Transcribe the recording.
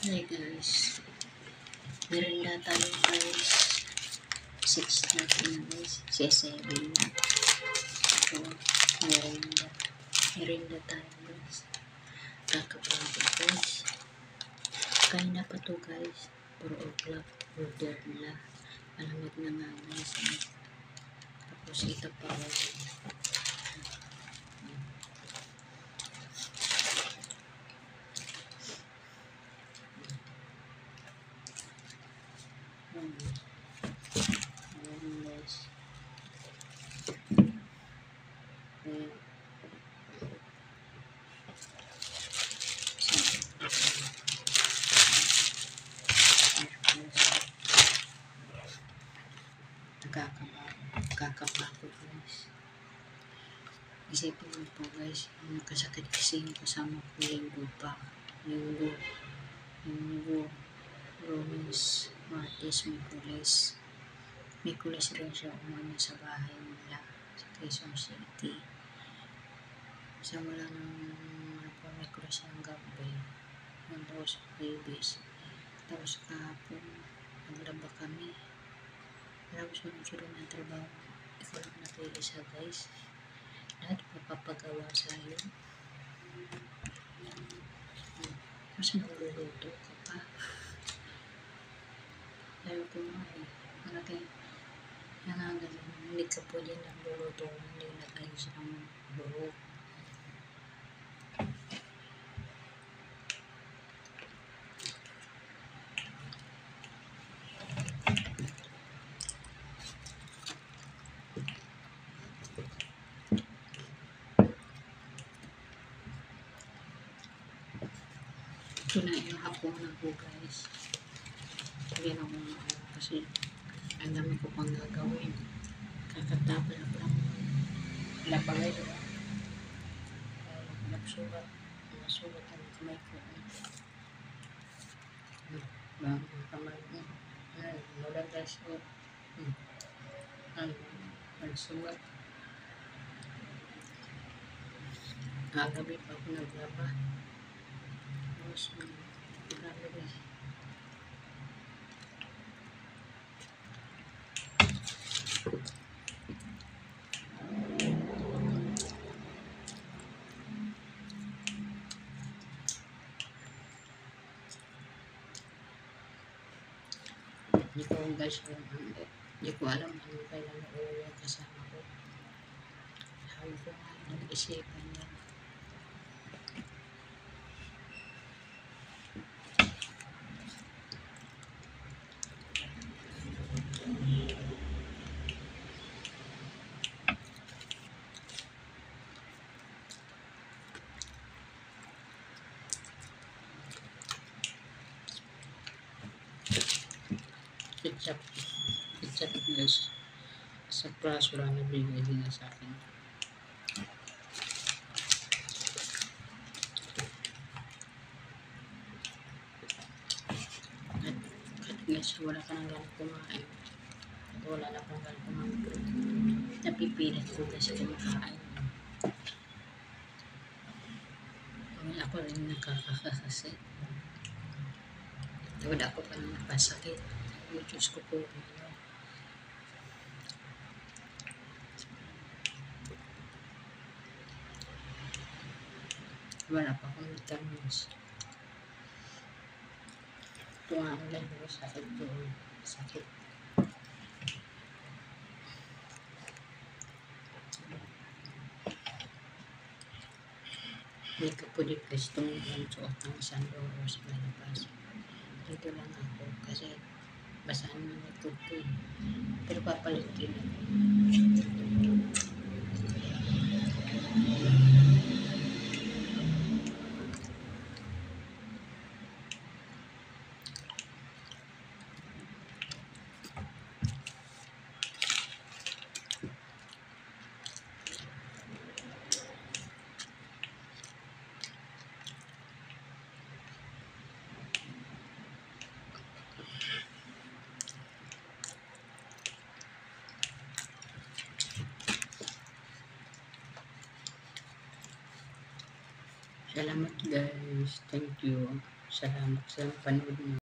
Hi guys, merinda tayo guys. 6 natin na guys, 7 na. So, merinda tayo guys. Kakapagod guys. Kain na pa to guys. 4 o'clock, order na. Malamig na nga guys. Tapos ito pa guys. Ayan guys. Ayan. Kakapagod guys. Isipin mo po guys, yung kasakit kasi yung kasama ko linggo pa. Linggo, Lunes, Martes, Mikulis rin siya umano sa bahay nila sa Quezon City. Simula ng Mikulis ng gabi, hanggang sa Babies. Tapos kahapon, naglaba kami. Tapos sunod-sunod ng trabaho. Ikaw lang napili-isa guys. Lahat papagawa sa'yo. Mas nagluluto ka pa. Ayaw ko nga eh. Hindi ka pwede nagluluto. Hindi nag-ayos ng buhok. Ito na yung hapunan ko guys. Hindi na ako kasi ang dami ko pang gagawin. Kakatapal na lang. Lapagay diba? Nagsulat ang kamay ko. Ang kamay ko. Wala guys ko. Nagsulat. Agabi pa ako naglaba. Tapos, grabe guys. Hindi ko guys, hindi ko alam ano kailan uuwi ang kasama ko. Sabi ko nga, nag-isipan niya. Ketchup guys. Sa praso lang nabigay nila sa akin. At guys, wala ka nang ganang kumain. At wala na kang ganang kumain. Napipilit ko kasi kumakain. Kami ako rin nakakakasasi. Wala ako pa nang napasakit. Diyos ko po. Wala pa akong vitamins. Ito nga ang lang ko sakit doon. Sakit. Hindi ka pwede pwestong suot ng isang oras malabas. Dito lang ako kasi basaan mo na ito ko eh. Pero papalitin ako. Salamat guys. Thank you. Salamat sa panood mo.